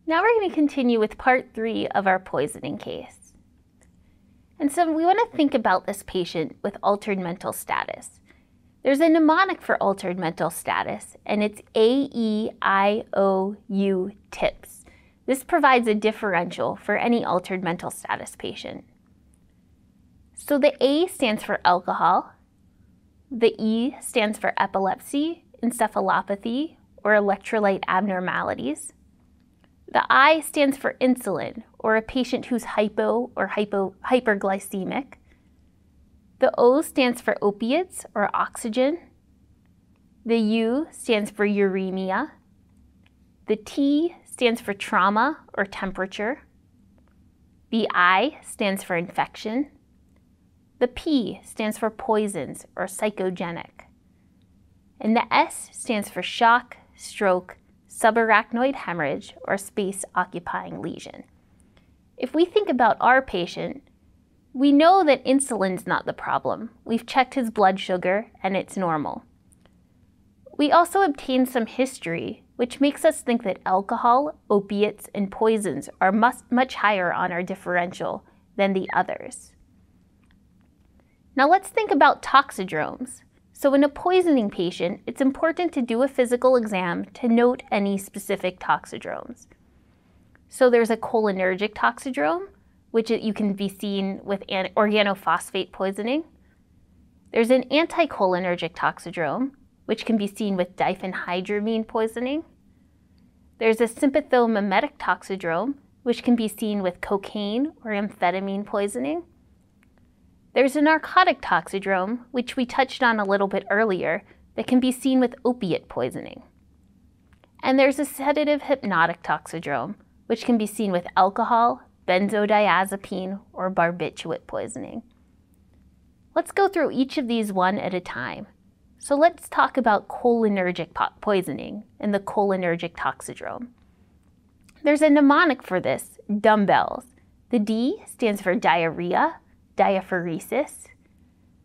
Now we're going to continue with part 3 of our poisoning case. And so we want to think about this patient with altered mental status. There's a mnemonic for altered mental status, and it's AEIOU TIPS. This provides a differential for any altered mental status patient. So the A stands for alcohol, the E stands for epilepsy, encephalopathy, or electrolyte abnormalities. The I stands for insulin, or a patient who's hypo or hyperglycemic. The O stands for opiates, or oxygen. The U stands for uremia. The T stands for trauma, or temperature. The I stands for infection. The P stands for poisons, or psychogenic. And the S stands for shock, stroke, subarachnoid hemorrhage, or space-occupying lesion. If we think about our patient, we know that insulin's not the problem. We've checked his blood sugar, and it's normal. We also obtained some history, which makes us think that alcohol, opiates, and poisons are much higher on our differential than the others. Now let's think about toxidromes. So in a poisoning patient, it's important to do a physical exam to note any specific toxidromes. So there's a cholinergic toxidrome, which you can be seen with organophosphate poisoning. There's an anticholinergic toxidrome, which can be seen with diphenhydramine poisoning. There's a sympathomimetic toxidrome, which can be seen with cocaine or amphetamine poisoning. There's a narcotic toxidrome, which we touched on a little bit earlier, that can be seen with opiate poisoning. And there's a sedative-hypnotic toxidrome, which can be seen with alcohol, benzodiazepine, or barbiturate poisoning. Let's go through each of these one at a time. So let's talk about cholinergic poisoning and the cholinergic toxidrome. There's a mnemonic for this, dumbbells. The D stands for diarrhea, diaphoresis.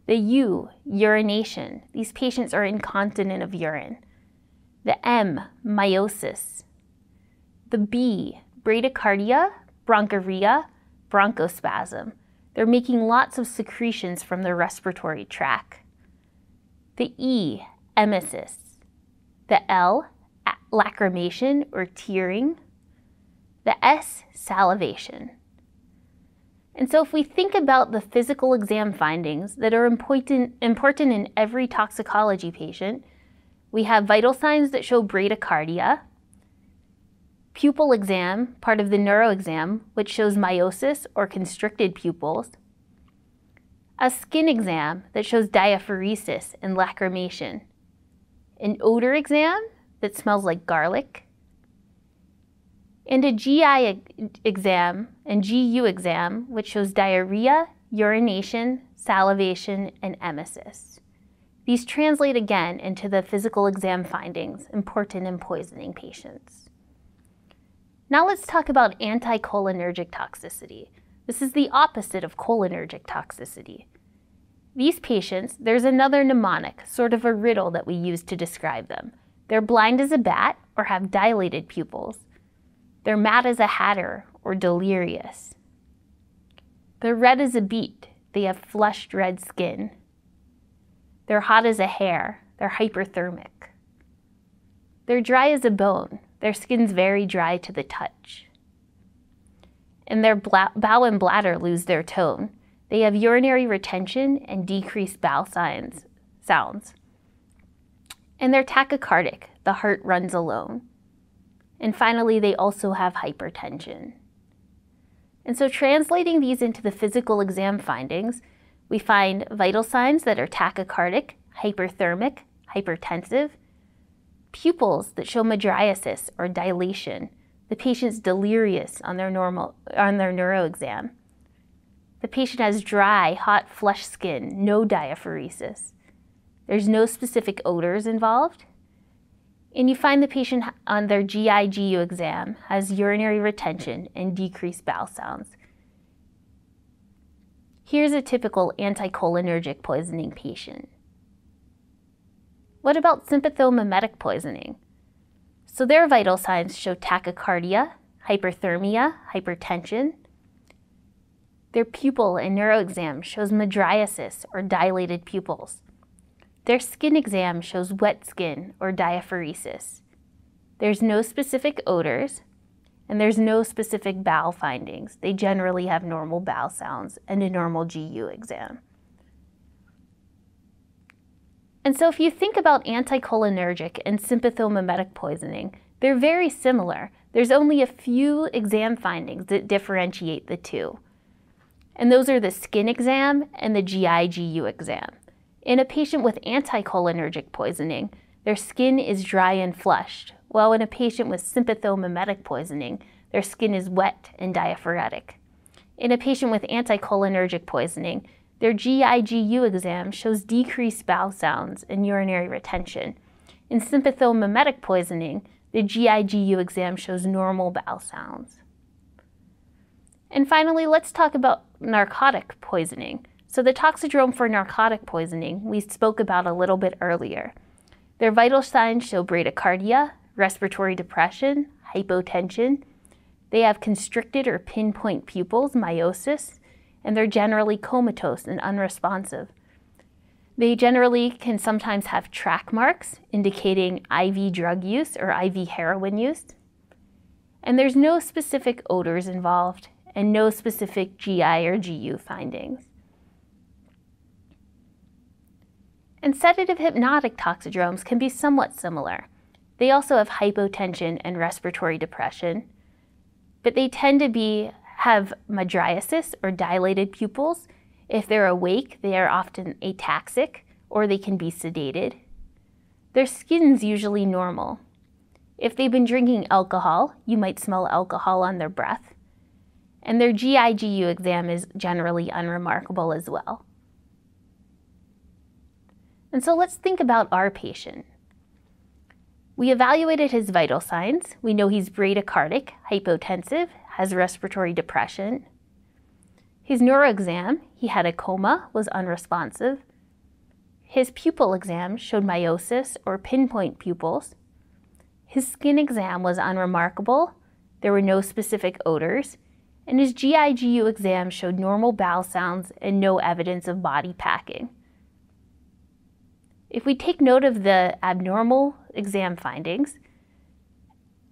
The U, urination. These patients are incontinent of urine. The M, meiosis. The B, bradycardia, bronchorrhea, bronchospasm. They're making lots of secretions from their respiratory tract. The E, emesis. The L, lacrimation or tearing. The S, salivation. And so if we think about the physical exam findings that are important in every toxicology patient, we have vital signs that show bradycardia, pupil exam, part of the neuroexam, which shows meiosis or constricted pupils, a skin exam that shows diaphoresis and lacrimation, an odor exam that smells like garlic, and a GI exam and GU exam, which shows diarrhea, urination, salivation, and emesis. These translate again into the physical exam findings important in poisoning patients. Now let's talk about anticholinergic toxicity. This is the opposite of cholinergic toxicity. These patients, there's another mnemonic, sort of a riddle that we use to describe them. They're blind as a bat or have dilated pupils. They're mad as a hatter or delirious. They're red as a beet. They have flushed red skin. They're hot as a hare. They're hyperthermic. They're dry as a bone. Their skin's very dry to the touch. And their bowel and bladder lose their tone. They have urinary retention and decreased bowel sounds. And they're tachycardic. The heart runs alone. And finally, they also have hypertension. And so translating these into the physical exam findings, we find vital signs that are tachycardic, hyperthermic, hypertensive, pupils that show mydriasis or dilation. The patient's delirious on their neuroexam. The patient has dry, hot, flushed skin, no diaphoresis. There's no specific odors involved. And you find the patient on their GI-GU exam has urinary retention and decreased bowel sounds. Here's a typical anticholinergic poisoning patient. What about sympathomimetic poisoning? So their vital signs show tachycardia, hyperthermia, hypertension. Their pupil and neuroexam shows mydriasis or dilated pupils. Their skin exam shows wet skin or diaphoresis. There's no specific odors, and there's no specific bowel findings. They generally have normal bowel sounds and a normal GU exam. And so if you think about anticholinergic and sympathomimetic poisoning, they're very similar. There's only a few exam findings that differentiate the two. And those are the skin exam and the GI-GU exam. In a patient with anticholinergic poisoning, their skin is dry and flushed, while in a patient with sympathomimetic poisoning, their skin is wet and diaphoretic. In a patient with anticholinergic poisoning, their GI-GU exam shows decreased bowel sounds and urinary retention. In sympathomimetic poisoning, the GI-GU exam shows normal bowel sounds. And finally, let's talk about narcotic poisoning. So the Toxidrome for narcotic poisoning we spoke about a little bit earlier. Their vital signs show bradycardia, respiratory depression, hypotension. They have constricted or pinpoint pupils, miosis, and they're generally comatose and unresponsive. They generally can sometimes have track marks indicating IV drug use or IV heroin use. And there's no specific odors involved and no specific GI or GU findings. And sedative-hypnotic toxidromes can be somewhat similar. They also have hypotension and respiratory depression, but they tend to have mydriasis or dilated pupils. If they're awake, they are often ataxic or they can be sedated. Their skin's usually normal. If they've been drinking alcohol, you might smell alcohol on their breath. And their GI-GU exam is generally unremarkable as well. And so let's think about our patient. We evaluated his vital signs. We know he's bradycardic, hypotensive, has respiratory depression. His neuroexam, he had a coma, was unresponsive. His pupil exam showed miosis or pinpoint pupils. His skin exam was unremarkable. There were no specific odors. And his GI-GU exam showed normal bowel sounds and no evidence of body packing. If we take note of the abnormal exam findings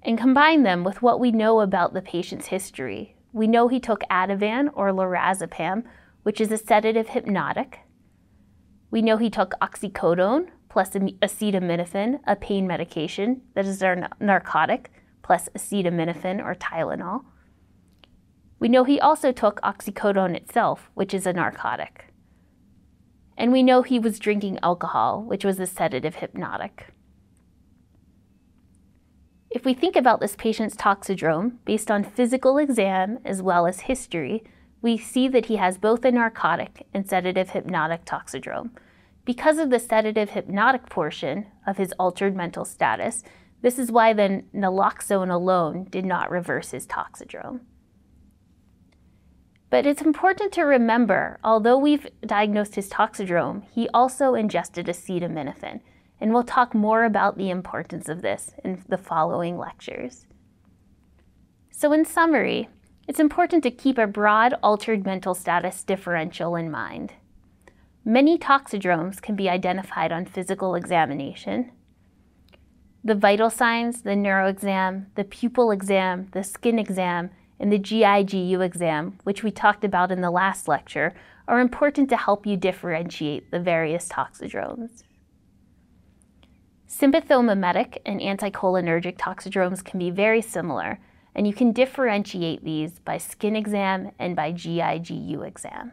and combine them with what we know about the patient's history, we know he took Ativan or lorazepam, which is a sedative-hypnotic. We know he took oxycodone plus acetaminophen, a pain medication that is our narcotic, plus acetaminophen or Tylenol. We know he also took oxycodone itself, which is a narcotic. And we know he was drinking alcohol, which was a sedative-hypnotic. If we think about this patient's toxidrome, based on physical exam as well as history, we see that he has both a narcotic and sedative-hypnotic toxidrome. Because of the sedative-hypnotic portion of his altered mental status, this is why the naloxone alone did not reverse his toxidrome. But it's important to remember, although we've diagnosed his toxidrome, he also ingested acetaminophen, and we'll talk more about the importance of this in the following lectures. So in summary, it's important to keep a broad altered mental status differential in mind. Many toxidromes can be identified on physical examination. The vital signs, the neuroexam, the pupil exam, the skin exam, and the GI-GU exam, which we talked about in the last lecture, are important to help you differentiate the various toxidromes. Sympathomimetic and anticholinergic toxidromes can be very similar, and you can differentiate these by skin exam and by GI-GU exam.